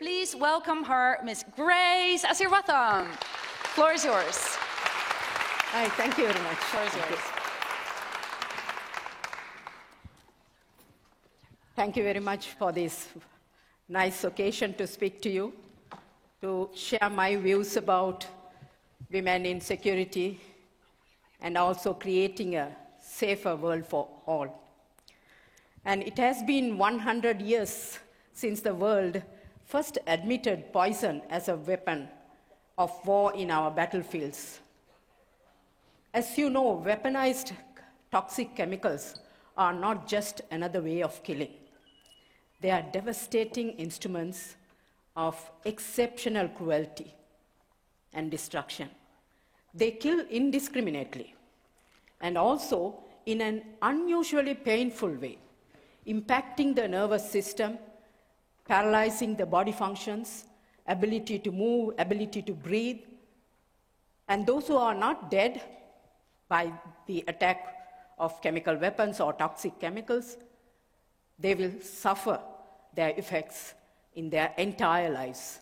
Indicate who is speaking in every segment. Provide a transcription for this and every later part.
Speaker 1: Please welcome her, Ms. Grace Asirwatham. Floor is yours.
Speaker 2: Hi, thank you very much.
Speaker 1: Floor is yours.
Speaker 2: Thank you very much for this nice occasion to speak to you, to share my views about women in security and also creating a safer world for all. And it has been 100 years since the world first admitted poison as a weapon of war in our battlefields. As you know, weaponized toxic chemicals are not just another way of killing. They are devastating instruments of exceptional cruelty and destruction. They kill indiscriminately and also in an unusually painful way, impacting the nervous system, paralyzing the body functions, ability to move, ability to breathe. And those who are not dead by the attack of chemical weapons or toxic chemicals, they will suffer their effects in their entire lives.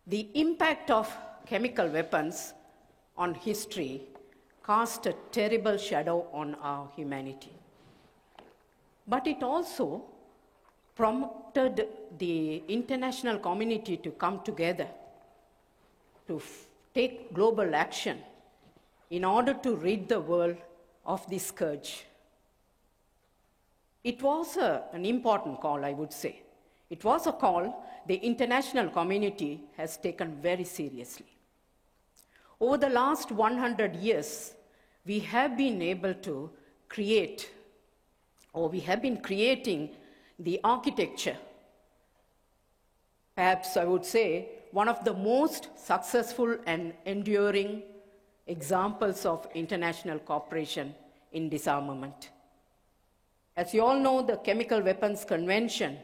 Speaker 2: The impact of chemical weapons on history cast a terrible shadow on our humanity. But it also prompted the international community to come together to take global action in order to rid the world of this scourge. It was an important call, I would say. It was a call the international community has taken very seriously. Over the last 100 years, we have been able to create, or we have been creating the architecture, perhaps I would say, one of the most successful and enduring examples of international cooperation in disarmament. As you all know, the Chemical Weapons Convention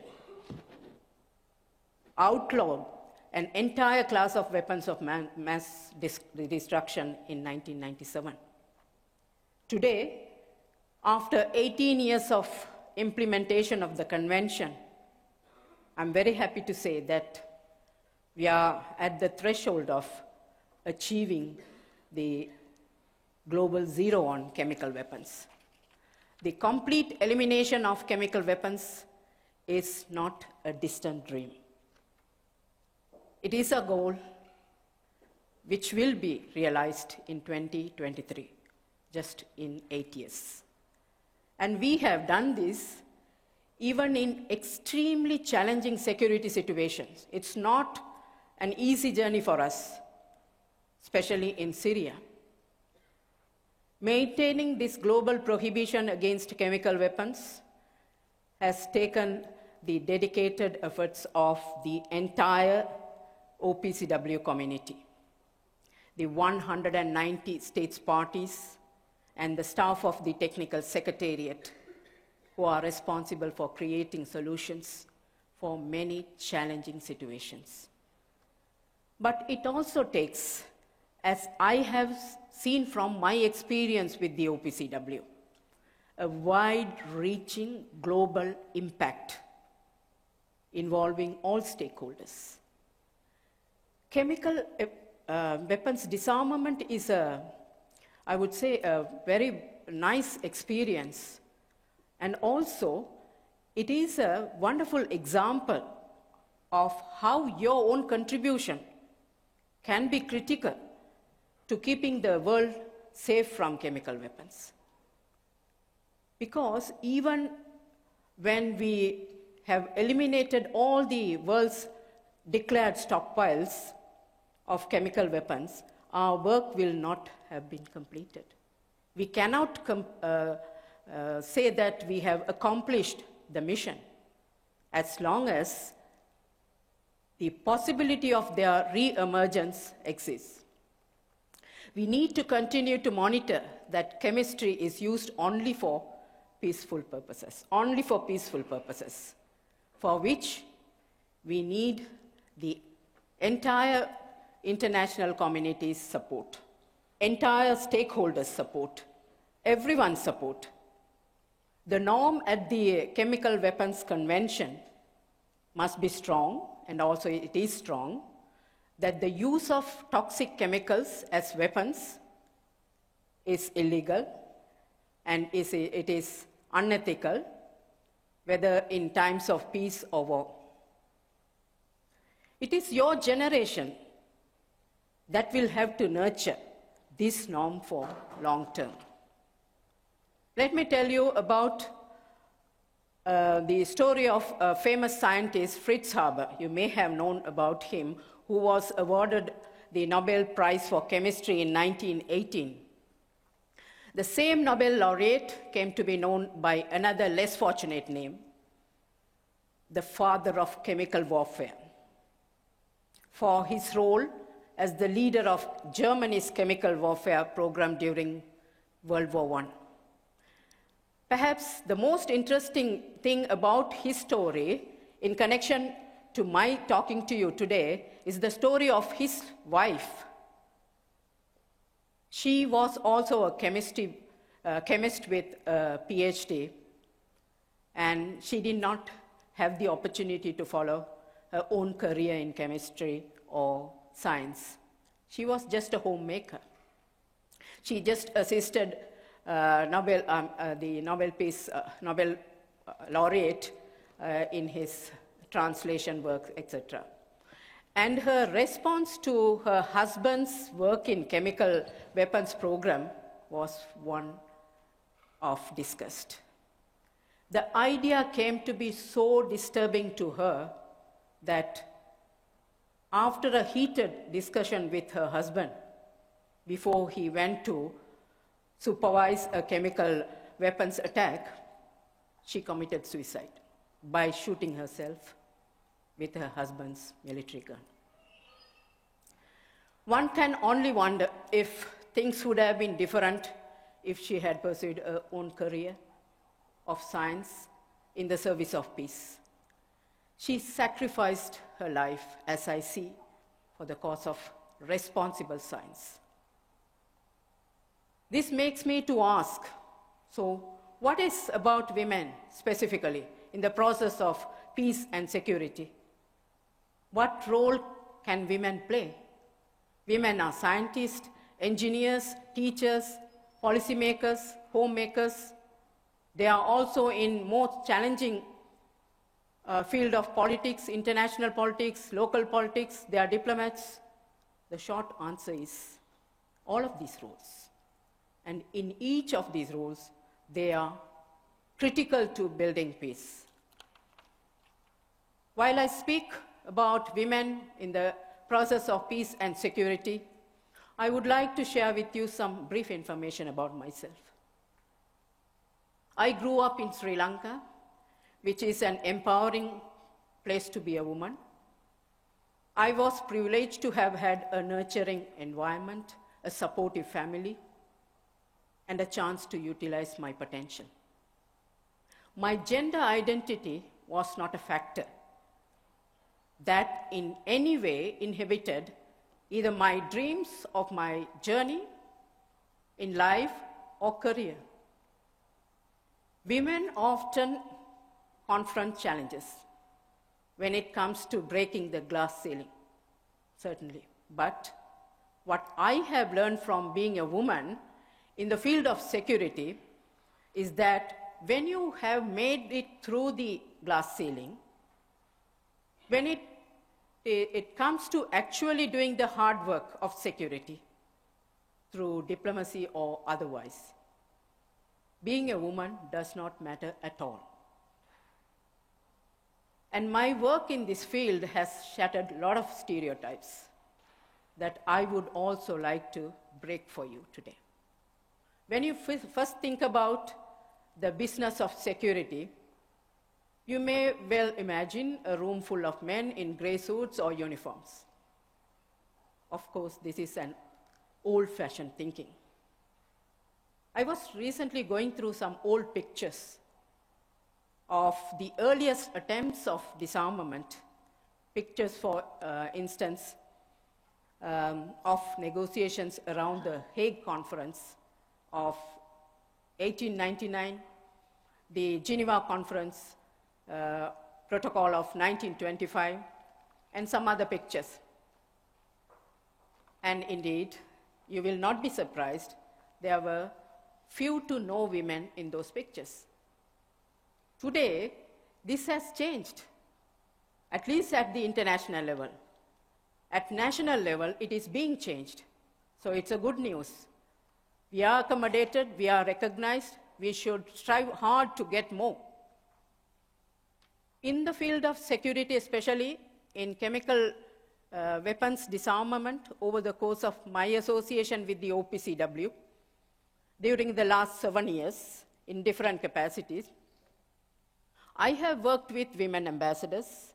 Speaker 2: outlawed an entire class of weapons of mass destruction in 1997. Today, after 18 years of implementation of the convention, I'm very happy to say that we are at the threshold of achieving the global zero on chemical weapons. The complete elimination of chemical weapons is not a distant dream. It is a goal which will be realized in 2023, just in 8 years. And we have done this even in extremely challenging security situations. It's not an easy journey for us, especially in Syria. Maintaining this global prohibition against chemical weapons has taken the dedicated efforts of the entire OPCW community, the 190 states parties, and the staff of the Technical Secretariat, who are responsible for creating solutions for many challenging situations. But it also takes, as I have seen from my experience with the OPCW, a wide-reaching global impact involving all stakeholders. Chemical weapons disarmament is I would say, a very nice experience. And also, it is a wonderful example of how your own contribution can be critical to keeping the world safe from chemical weapons. Because even when we have eliminated all the world's declared stockpiles of chemical weapons, our work will not have been completed. We cannot say that we have accomplished the mission as long as the possibility of their re-emergence exists. We need to continue to monitor that chemistry is used only for peaceful purposes, for which we need the entire international community's support, entire stakeholders' support, everyone's support. The norm at the Chemical Weapons Convention must be strong, and also it is strong, that the use of toxic chemicals as weapons is illegal and it is unethical, whether in times of peace or war. It is your generation that will have to nurture this norm for long term. Let me tell you about the story of a famous scientist, Fritz Haber. You may have known about him, who was awarded the Nobel Prize for Chemistry in 1918. The same Nobel laureate came to be known by another less fortunate name, the father of chemical warfare, for his role as the leader of Germany's chemical warfare program during World War I. Perhaps the most interesting thing about his story in connection to my talking to you today is the story of his wife. She was also a chemist with a PhD, and she did not have the opportunity to follow her own career in chemistry or science. She was just a homemaker. She just assisted the Nobel laureate in his translation work, etc. And her response to her husband's work in chemical weapons program was one of disgust. The idea came to be so disturbing to her that after a heated discussion with her husband, before he went to supervise a chemical weapons attack, she committed suicide by shooting herself with her husband's military gun. One can only wonder if things would have been different if she had pursued her own career of science in the service of peace. She sacrificed her life, as I see, for the cause of responsible science. This makes me to ask, so what is about women specifically in the process of peace and security? What role can women play? Women are scientists, engineers, teachers, policymakers, homemakers. They are also in more challenging field of politics, international politics, local politics. They are diplomats. The short answer is all of these roles. And in each of these roles, they are critical to building peace. While I speak about women in the process of peace and security, I would like to share with you some brief information about myself. I grew up in Sri Lanka, which is an empowering place to be a woman. I was privileged to have had a nurturing environment, a supportive family, and a chance to utilize my potential. My gender identity was not a factor that in any way inhibited either my dreams of my journey in life or career. Women often confront challenges when it comes to breaking the glass ceiling, certainly. But what I have learned from being a woman in the field of security is that when you have made it through the glass ceiling, when it comes to actually doing the hard work of security through diplomacy or otherwise, being a woman does not matter at all. And my work in this field has shattered a lot of stereotypes that I would also like to break for you today. When you first think about the business of security, you may well imagine a room full of men in gray suits or uniforms. Of course, this is an old-fashioned thinking. I was recently going through some old pictures of the earliest attempts of disarmament, pictures, for instance, of negotiations around the Hague Conference of 1899, the Geneva Conference Protocol of 1925, and some other pictures. And indeed, you will not be surprised, there were few to no women in those pictures. Today, this has changed, at least at the international level. At national level, it is being changed. So it's a good news. We are accommodated, we are recognized, we should strive hard to get more. In the field of security, especially in chemical weapons disarmament, over the course of my association with the OPCW, during the last 7 years, in different capacities, I have worked with women ambassadors,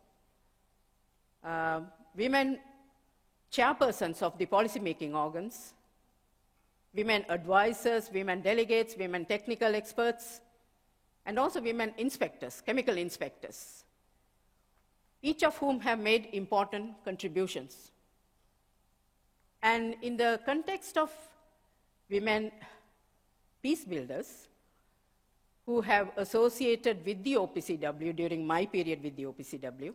Speaker 2: women chairpersons of the policymaking organs, women advisors, women delegates, women technical experts, and also women inspectors, chemical inspectors, each of whom have made important contributions. And in the context of women peace builders who have associated with the OPCW during my period with the OPCW,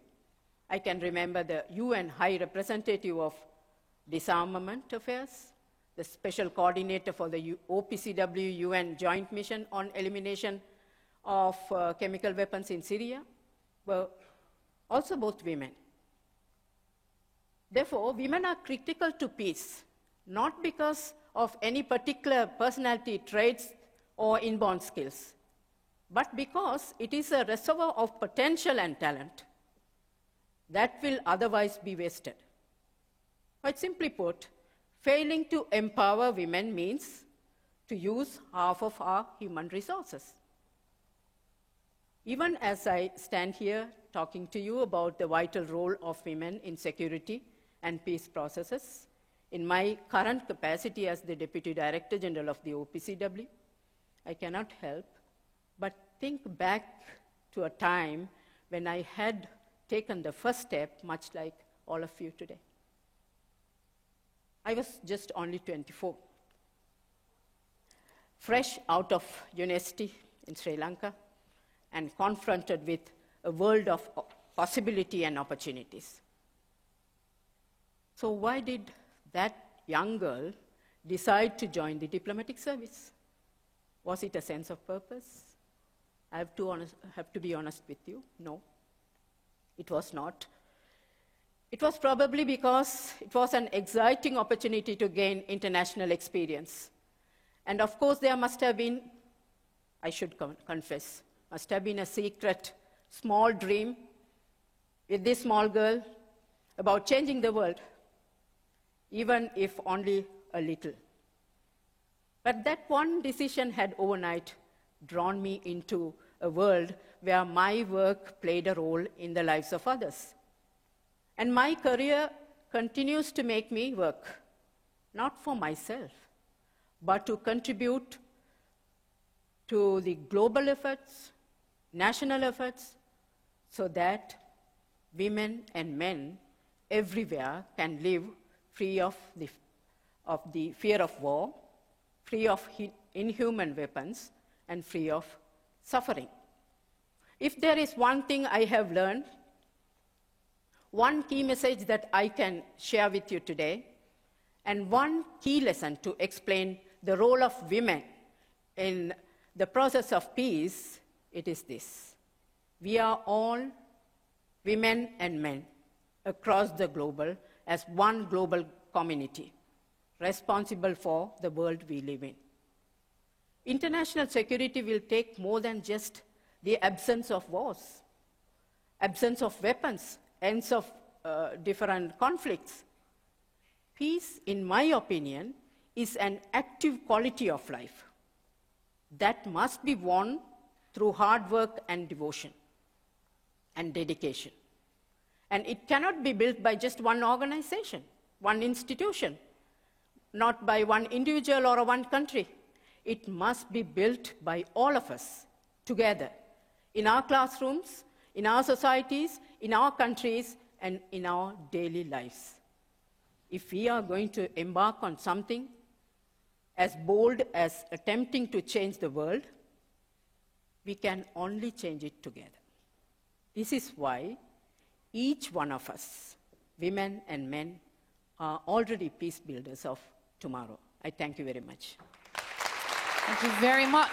Speaker 2: I can remember the UN High Representative of Disarmament Affairs, the Special Coordinator for the OPCW UN Joint Mission on Elimination of Chemical Weapons in Syria, were also both women. Therefore, women are critical to peace, not because of any particular personality traits or inborn skills, but because it is a reservoir of potential and talent that will otherwise be wasted. Quite simply put, failing to empower women means to use half of our human resources. Even as I stand here talking to you about the vital role of women in security and peace processes, in my current capacity as the Deputy Director General of the OPCW, I cannot help but think back to a time when I had taken the first step, much like all of you today. I was just only 24, fresh out of university in Sri Lanka and confronted with a world of possibility and opportunities. So why did that young girl decide to join the diplomatic service? Was it a sense of purpose? I have to be honest with you, no, it was not. It was probably because it was an exciting opportunity to gain international experience. And of course, there must have been, I should confess, must have been a secret, small dream with this small girl about changing the world, even if only a little. But that one decision had overnight drawn me into a world where my work played a role in the lives of others. And my career continues to make me work, not for myself, but to contribute to the global efforts, national efforts, so that women and men everywhere can live free of the fear of war, free of inhuman weapons, and free of suffering. If there is one thing I have learned, one key message that I can share with you today, and one key lesson to explain the role of women in the process of peace, it is this: we are all, women and men, across the global as one global community, responsible for the world we live in. International security will take more than just the absence of wars, absence of weapons, ends of different conflicts. Peace, in my opinion, is an active quality of life that must be won through hard work and devotion and dedication. And it cannot be built by just one organization, one institution, not by one individual or one country. It must be built by all of us together, in our classrooms, in our societies, in our countries, and in our daily lives. If we are going to embark on something as bold as attempting to change the world, we can only change it together. This is why each one of us, women and men, are already peace builders of tomorrow. I thank you very much.
Speaker 1: Thank you very much.